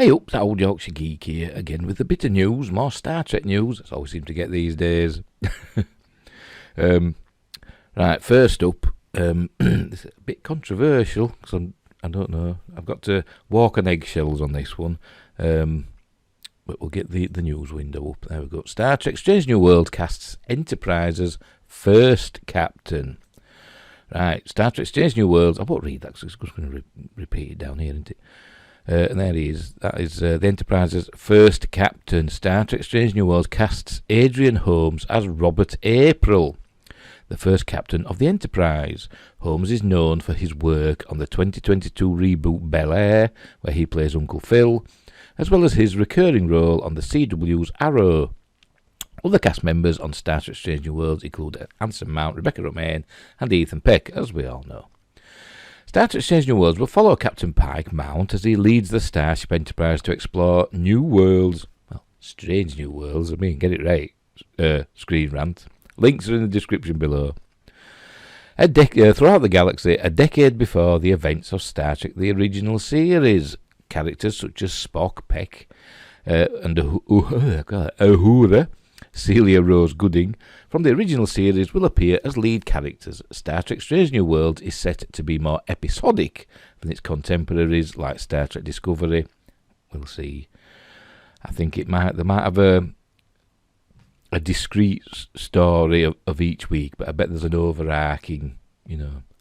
Hey up, that old Yorkshire geek here, again with a bit of news, more Star Trek news. That's all we seem to get these days. Right, first up, it's a bit controversial, because I don't know, I've got to walk on eggshells on this one, but we'll get the news window up. There we go. Star Trek Strange New World casts Enterprise's first captain. Right, Star Trek Strange New Worlds, I won't read that, because it's just going to repeat it down here, isn't it? And there he is. That is the Enterprise's first captain. Star Trek Strange New Worlds casts Adrian Holmes as Robert April, the first captain of the Enterprise. Holmes is known for his work on the 2022 reboot Bel Air, where he plays Uncle Phil, as well as his recurring role on the CW's Arrow. Other cast members on Star Trek Strange New Worlds include Anson Mount, Rebecca Romaine, and Ethan Peck, as we all know. Star Trek Strange New Worlds will follow Captain Pike Mount as he leads the Starship Enterprise to explore new worlds. Well, strange new worlds, I mean, get it right. Screen rant. Links are in the description below. Throughout the galaxy, a decade before the events of Star Trek the original series, characters such as Spock, Peck, and Uhura, Celia Rose Gooding, from the original series will appear as lead characters. Star Trek Strange New Worlds is set to be more episodic than its contemporaries like Star Trek Discovery. We'll see. I think they might have a discrete story of each week, but I bet there's an overarching,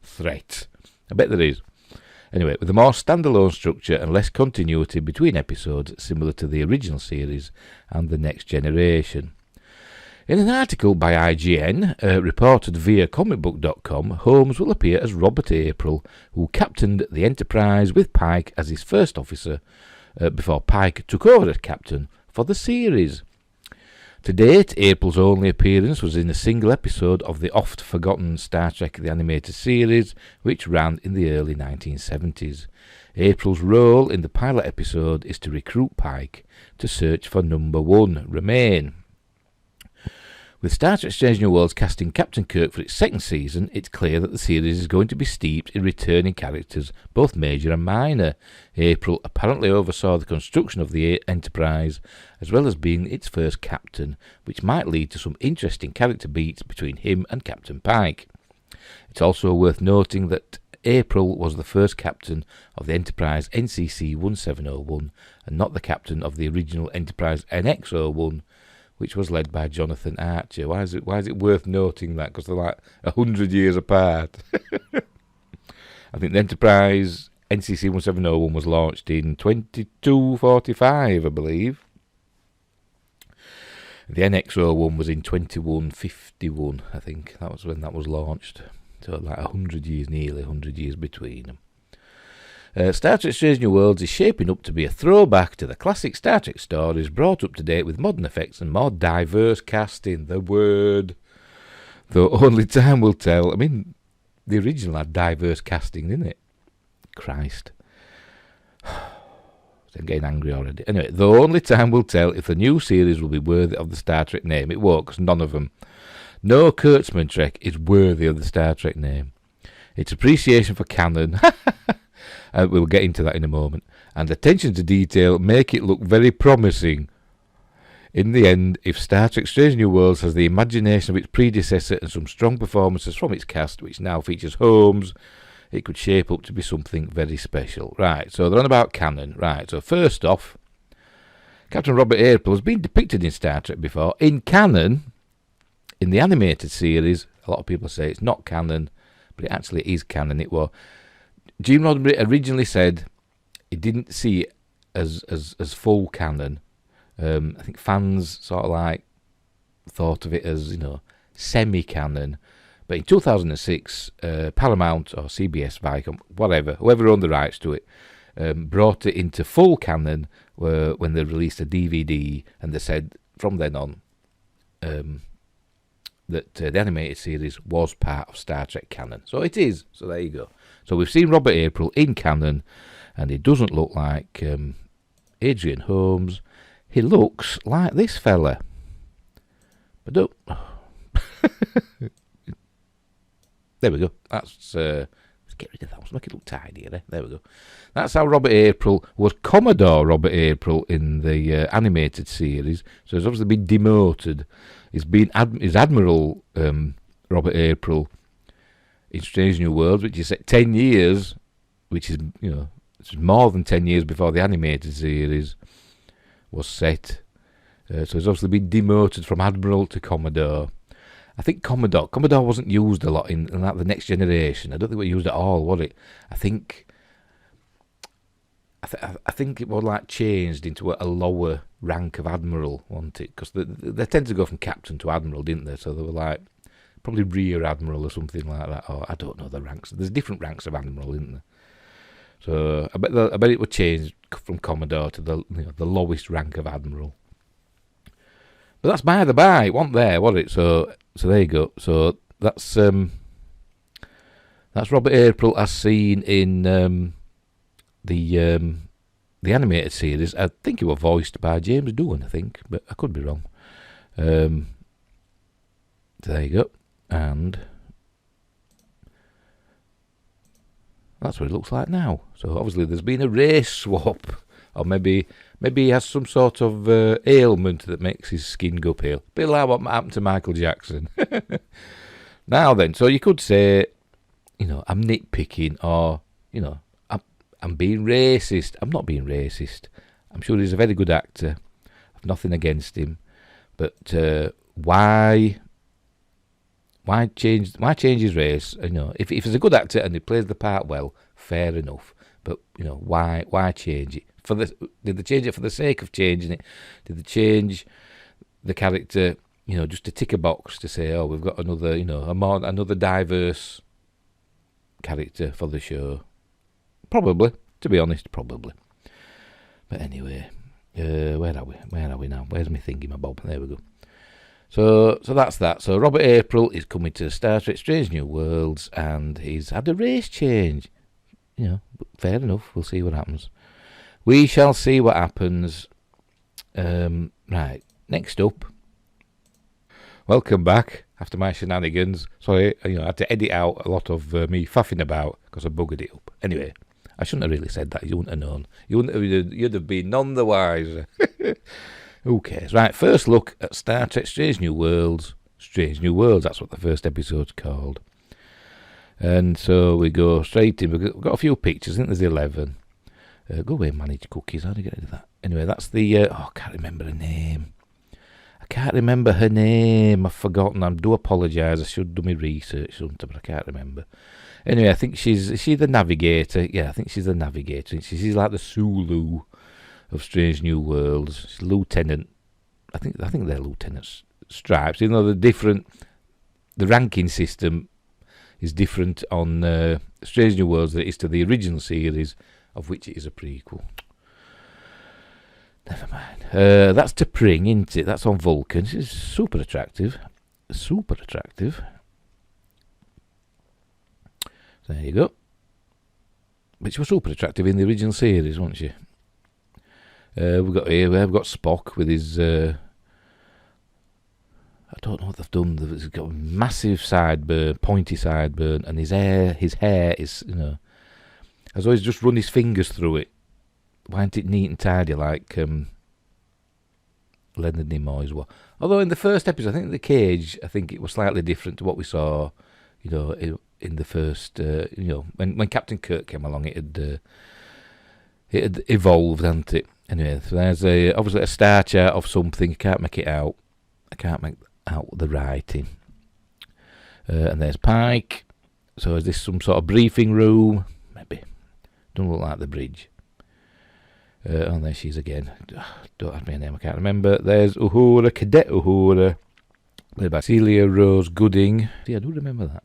threat. I bet there is. Anyway, with a more standalone structure and less continuity between episodes, similar to the original series and the Next Generation. In an article by IGN, reported via comicbook.com, Holmes will appear as Robert April, who captained the Enterprise with Pike as his first officer before Pike took over as captain for the series. To date, April's only appearance was in a single episode of the oft-forgotten Star Trek the Animated Series, which ran in the early 1970s. April's role in the pilot episode is to recruit Pike to search for Number One, Remain. With Star Trek Strange New Worlds casting Captain Kirk for its second season, it's clear that the series is going to be steeped in returning characters, both major and minor. April apparently oversaw the construction of the Enterprise, as well as being its first captain, which might lead to some interesting character beats between him and Captain Pike. It's also worth noting that April was the first captain of the Enterprise NCC 1701, and not the captain of the original Enterprise NX-01, which was led by Jonathan Archer. Why is it worth noting that? Because they're like 100 years apart. I think the Enterprise NCC 1701 was launched in 2245, I believe. The NX-01 was in 2151, I think. That was when that was launched. So like 100 years, nearly 100 years between them. Star Trek Strange New Worlds is shaping up to be a throwback to the classic Star Trek stories, brought up to date with modern effects and more diverse casting. The word. Though only time will tell. I mean, the original had diverse casting, didn't it? Christ. I'm getting angry already. Anyway, though only time will tell if the new series will be worthy of the Star Trek name. It won't, because none of them. No Kurtzman Trek is worthy of the Star Trek name. Its appreciation for canon... we'll get into that in a moment. And attention to detail make it look very promising. In the end, if Star Trek Strange New Worlds has the imagination of its predecessor and some strong performances from its cast, which now features Holmes, it could shape up to be something very special. Right, so they're on about canon. Right, so first off, Captain Robert April has been depicted in Star Trek before. In canon, in the animated series, a lot of people say it's not canon, but it actually is canon. It was... Gene Roddenberry originally said he didn't see it as full canon. I think fans sort of like thought of it as, semi-canon. But in 2006, Paramount or CBS, Viacom, whatever, whoever owned the rights to it, brought it into full canon when they released a DVD, and they said from then on that the animated series was part of Star Trek canon. So it is. So there you go. So we've seen Robert April in canon, and he doesn't look like Adrian Holmes. He looks like this fella. But don't... There we go. That's Let's get rid of that. Let's make it look tidier. Eh? There we go. That's how Robert April was Commodore Robert April in the animated series. So he's obviously been demoted. He's been his Admiral Robert April in Strange New Worlds, which is set 10 years, which is, it's more than 10 years before the animated series was set. So he's obviously been demoted from Admiral to Commodore. I think Commodore wasn't used a lot in like the Next Generation. I don't think it was used at all, was it? I think it was like changed into a lower rank of Admiral, wasn't it? Because they tend to go from Captain to Admiral, didn't they? So they were like probably Rear Admiral or something like that. Or I don't know the ranks. There's different ranks of Admiral, isn't there? So I bet it would change from Commodore to the lowest rank of Admiral. But that's by the by. It wasn't there, was it? So there you go. So that's Robert April as seen in the animated series. I think he was voiced by James Doohan, I think, but I could be wrong. So there you go. And that's what it looks like now. So obviously there's been a race swap, or maybe he has some sort of ailment that makes his skin go pale. A bit like what happened to Michael Jackson. Now then, so you could say, I'm nitpicking, or, I'm being racist. I'm not being racist. I'm sure he's a very good actor. I've nothing against him. But why change his race? If he's a good actor and he plays the part well, fair enough. But why change it? Did they change it for the sake of changing it? Did they change the character, just to tick a box to say, oh, we've got another, another diverse character for the show? Probably, to be honest, probably. But anyway, where are we now? Where's my thingy-my-bob? There we go. So that's that. So Robert April is coming to Star Trek Strange New Worlds, and he's had a race change. Fair enough. We'll see what happens. We shall see what happens. Right, next up. Welcome back after my shenanigans. Sorry, I had to edit out a lot of me faffing about because I buggered it up. Anyway, I shouldn't have really said that. You wouldn't have known. You'd have been none the wiser. Who cares? Right, first look at Star Trek Strange New Worlds. Strange New Worlds, that's what the first episode's called. And so we go straight in. We've got a few pictures. I think there's 11. Go away, manage cookies. How do you get rid of that? Anyway, that's the... I can't remember her name. I've forgotten. I do apologise. I should do my research, but I can't remember. Anyway, I think is she the navigator? Yeah, I think she's the navigator. She's like the Sulu of Strange New Worlds. She's Lieutenant. I think they're Lieutenant Stripes. Even though they're different, the ranking system is different on Strange New Worlds than it is to the original series, of which it is a prequel. Never mind. That's T'Pring, isn't it? That's on Vulcan. She's super attractive. There you go. But she was super attractive in the original series, wasn't she? We've got Spock with his... I don't know what they've done. He's got a massive sideburn, pointy sideburn, and his hair is, has always just run his fingers through it. Why isn't it neat and tidy like Leonard Nimoy's was? Although in the first episode, I think the cage, it was slightly different to what we saw, in the first, when Captain Kirk came along, it had evolved, hadn't it? Anyway, so there's obviously a star chart of something. I can't make out the writing. And there's Pike. So is this some sort of briefing room? Maybe. Don't look like the bridge. And there she is again. Don't have my name, I can't remember. There's Uhura, Cadet Uhura, played by Celia Rose Gooding. Yeah, I do remember that.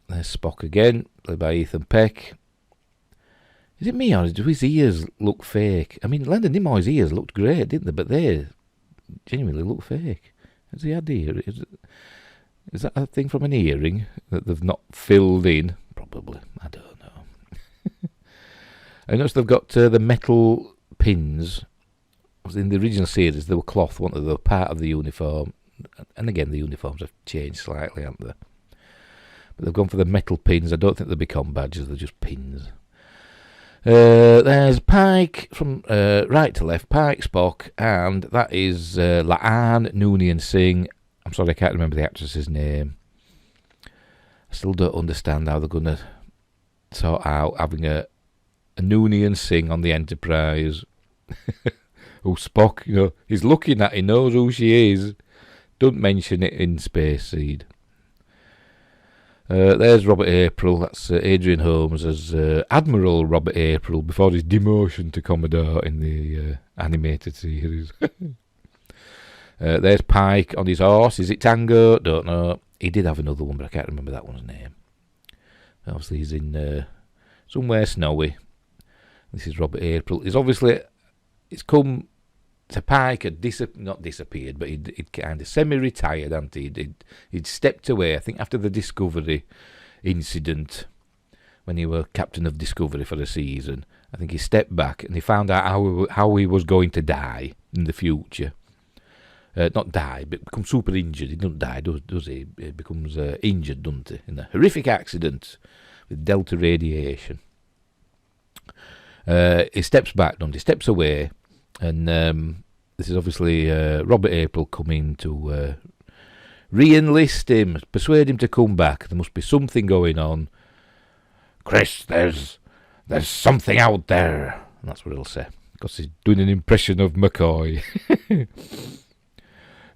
There's Spock again, played by Ethan Peck. Is it me, or do his ears look fake? I mean, Leonard Nimoy's ears looked great, didn't they? But they genuinely look fake. Has he had ear? Is that a thing from an earring that they've not filled in? Probably. I don't know. I noticed they've got the metal pins. In the original series, they were cloth, weren't they? They were part of the uniform. And again, the uniforms have changed slightly, haven't they? But they've gone for the metal pins. I don't think they'll become badges, they're just pins. There's Pike from right to left, Pike, Spock, and that is Laan Noonien Singh. I'm sorry, I can't remember the actress's name. I still don't understand how they're going to sort out having a Noonien Singh on the Enterprise. Oh, Spock, you know, he's looking at, he knows who she is. Don't mention it in Space Seed. There's Robert April, that's Adrian Holmes as Admiral Robert April before his demotion to Commodore in the animated series. There's Pike on his horse. Is it Tango? Don't know. He did have another one, but I can't remember that one's name. Obviously he's in somewhere snowy. This is Robert April. It's come to Pike had not disappeared, but he'd kind of semi-retired, hadn't he? He'd stepped away, I think, after the Discovery incident, when he were captain of Discovery for a season. I think he stepped back and he found out how he was going to die in the future. Not die, but become super injured. He doesn't die, does he? He becomes injured, doesn't he? In a horrific accident with delta radiation. He steps back, doesn't he? Steps away. And this is obviously Robert April coming to re-enlist him, persuade him to come back. There must be something going on. Chris, there's something out there. And that's what he'll say, because he's doing an impression of McCoy.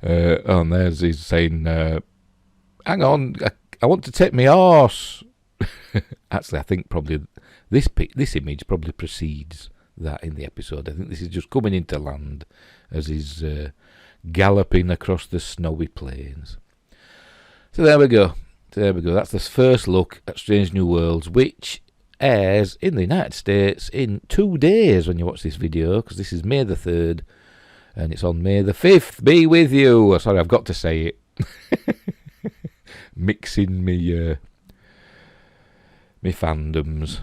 And there's he's saying, hang on, I want to take my horse. Actually, I think probably this image probably precedes that in the episode. I think this is just coming into land as he's galloping across the snowy plains. So there we go. That's the first look at Strange New Worlds, which airs in the United States in 2 days when you watch this video, because this is May the 3rd and it's on May the 5th. Be with you. Sorry, I've got to say it. Mixing me fandoms.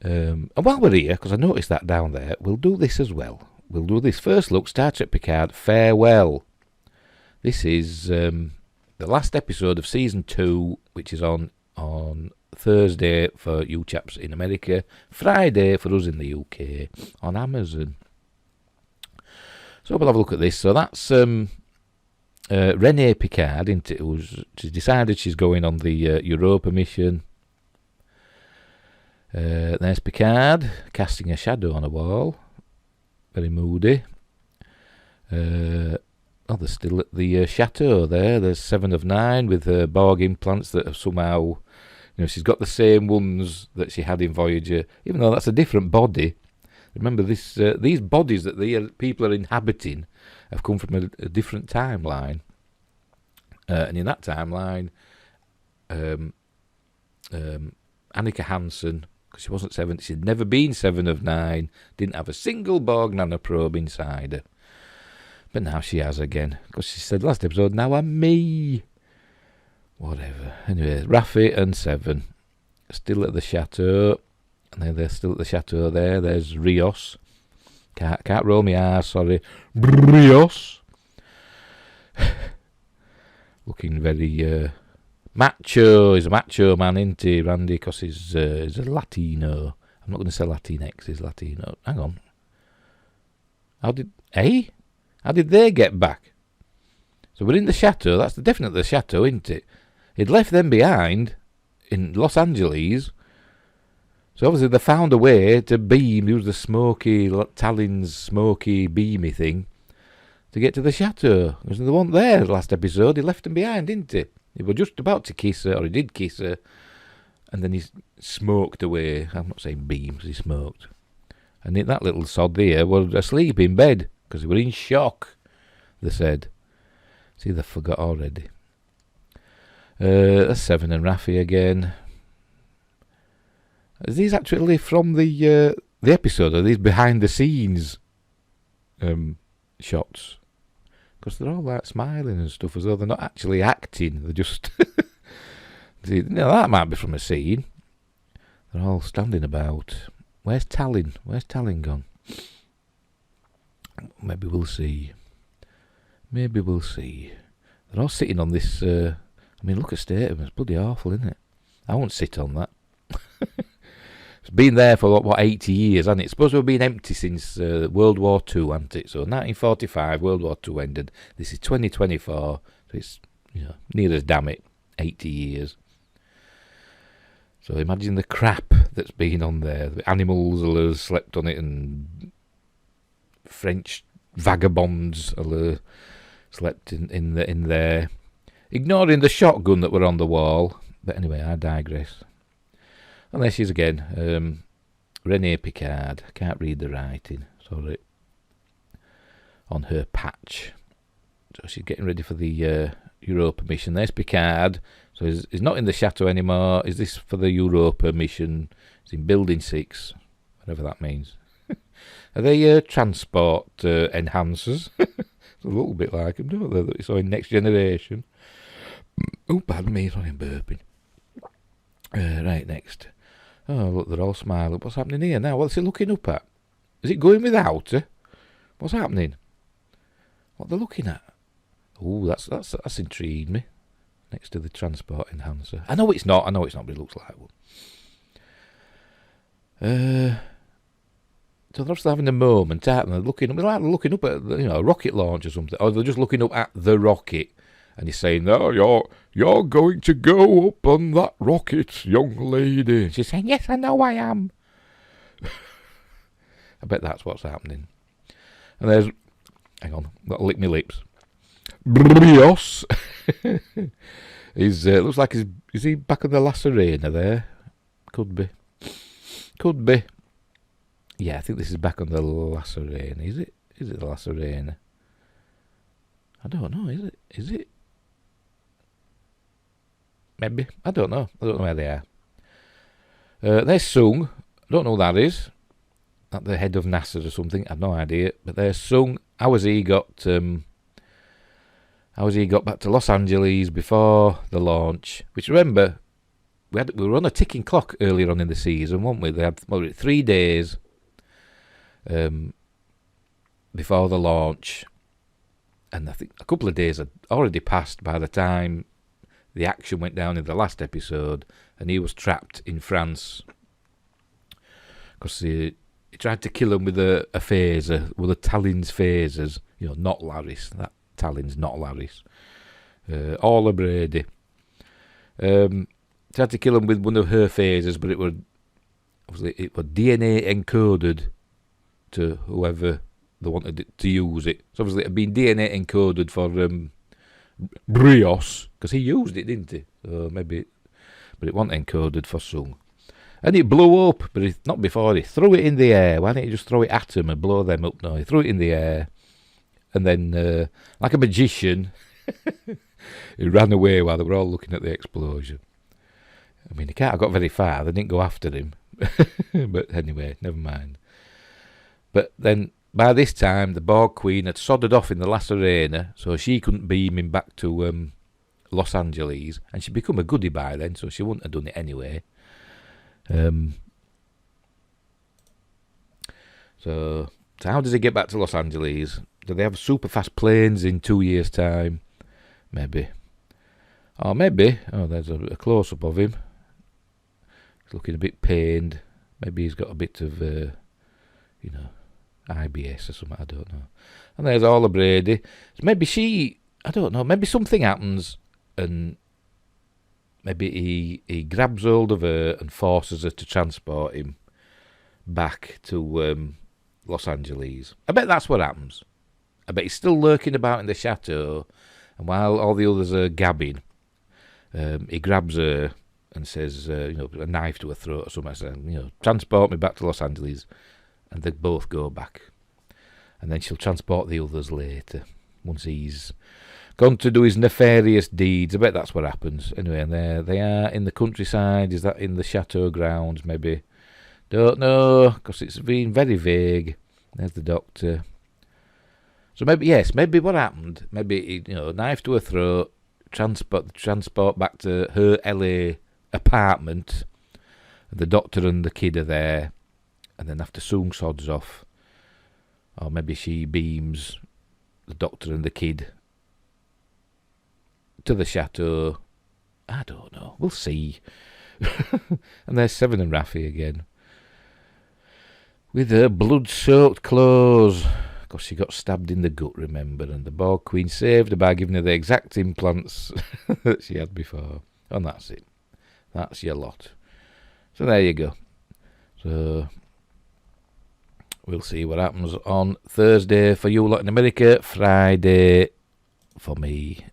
And while we're here, because I noticed that down there, we'll do this as well. We'll do this first look, Star Trek Picard, Farewell. This is the last episode of Season 2, which is on Thursday for you chaps in America, Friday for us in the UK, on Amazon. So we'll have a look at this. So that's Renee Picard, she's decided she's going on the Europa mission. There's Picard casting a shadow on a wall, very moody. They're still at the chateau there. There's 7 of 9 with Borg implants that have somehow, she's got the same ones that she had in Voyager, even though that's a different body. Remember, these bodies that the people are inhabiting have come from a different timeline. And in that timeline, Annika Hansen, because she wasn't 7, she'd never been 7 of 9, didn't have a single Borg nanoprobe inside her. But now she has again, because she said last episode, now I'm me. Whatever. Anyway, Raffi and 7 still at the chateau. And they're still at the chateau there. There's RIOS. Can't roll my R, sorry. RIOS. Looking very macho. He's a macho man, isn't he, Randy? Because he's a Latino. I'm not going to say Latinx, he's Latino. Hang on. How did they get back? So we're in the chateau. That's definitely the chateau, isn't it? He'd left them behind in Los Angeles. So obviously they found a way to use the smoky, Talon's smoky beamy thing to get to the chateau. Because they weren't there last episode. He left them behind, didn't he? He was just about to kiss her, or he did kiss her, and then he smoked away. I'm not saying beams, he smoked. And that little sod there was asleep in bed because he was in shock, they said. See, they forgot already. That's 7 and Raffi again. Are these actually from the episode? Are these behind the scenes shots? Because they're all like smiling and stuff as though they're not actually acting. They're just that might be from a scene. They're all standing about. Where's Talon? Where's Talon gone? Maybe we'll see. They're all sitting on this I mean, look at state of it. It's bloody awful, isn't it? I won't sit on that. It's been there for, 80 years, hasn't it? It's supposed to have been empty since World War II, hasn't it? So 1945, World War II ended. This is 2024, so it's, near as damn it, 80 years. So imagine the crap that's been on there. The animals will have slept on it, and French vagabonds will have slept in there. Ignoring the shotgun that were on the wall. But anyway, I digress. And there she is again. Renee Picard. I can't read the writing. Sorry. On her patch. So she's getting ready for the Europa mission. There's Picard. So he's not in the chateau anymore. Is this for the Europa mission? He's in Building 6. Whatever that means. Are they transport enhancers? It's a little bit like them, don't they? That we saw in Next Generation. Oh, pardon me. Sorry, I'm burping. Right, next. Oh, look, they're all smiling. What's happening here now? What's it looking up at? Is it going without her? What's happening? What they're looking at? Oh, that's intrigued me. Next to the transport enhancer. I know it's not, but it looks like one. So they're obviously having a moment, aren't they? Looking up at a rocket launch or something. Or they're just looking up at the rocket. And he's saying, "Oh, you're going to go up on that rocket, young lady." And she's saying, "Yes, I know I am." I bet that's what's happening. And there's, hang on, got to lick my lips. RIOS. He's looks like is he back on the La Serena there? Could be. Yeah, I think this is back on the La Serena. Is it the La Serena? I don't know. Is it? Maybe. I don't know where they are. There's Sung. I don't know who that is. At the head of NASA or something. I have no idea. But there's Sung. How has he got back to Los Angeles before the launch? Which, remember, we were on a ticking clock earlier on in the season, weren't we? They had 3 days before the launch. And I think a couple of days had already passed by the time the action went down in the last episode, and he was trapped in France because he tried to kill him with a phaser, with a Talon's phasers. Not Laris. That Talon's not Laris. Orla Brady. Tried to kill him with one of her phasers, but it was DNA encoded to whoever they wanted to use it. So obviously it had been DNA encoded for RIOS, because he used it, didn't he? So maybe, but it wasn't encoded for Sung. And it blew up, but not before he threw it in the air. Why didn't he just throw it at them and blow them up? No, he threw it in the air, and then, like a magician, he ran away while they were all looking at the explosion. I mean, he can't have got very far. They didn't go after him. But anyway, never mind. But then, by this time, the Borg Queen had sodded off in the La Serena, so she couldn't beam him back to Los Angeles, and she'd become a goodie by then, so she wouldn't have done it anyway. So how does he get back to Los Angeles? Do they have super fast planes in 2 years' time? Maybe. Oh, there's a close-up of him. He's looking a bit pained. Maybe he's got a bit of, IBS or something, I don't know. And there's Orla Brady. So maybe I don't know, maybe something happens and maybe he grabs hold of her and forces her to transport him back to Los Angeles. I bet that's what happens. I bet he's still lurking about in the chateau, and while all the others are gabbing, he grabs her and says, a knife to her throat or something, saying, transport me back to Los Angeles. And they both go back. And then she'll transport the others later, once he's gone to do his nefarious deeds. I bet that's what happens. Anyway, and there they are in the countryside. Is that in the chateau grounds, maybe? Don't know, because it's been very vague. There's the doctor. So maybe what happened, maybe, knife to her throat, transport back to her LA apartment. The doctor and the kid are there. And then after Sung sods off, or maybe she beams the doctor and the kid to the chateau, I don't know. We'll see. And there's Seven and Raffi again. With her blood-soaked clothes. Because she got stabbed in the gut, remember, and the Borg Queen saved her by giving her the exact implants that she had before. And that's it. That's your lot. So there you go. So we'll see what happens on Thursday for you lot in America, Friday for me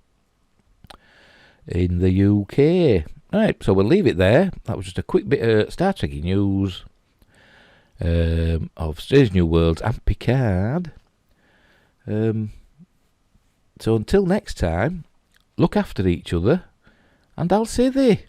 in the UK. Right, so we'll leave it there. That was just a quick bit of Star Trek news of Strange New Worlds and Picard. So until next time, look after each other, and I'll say thee.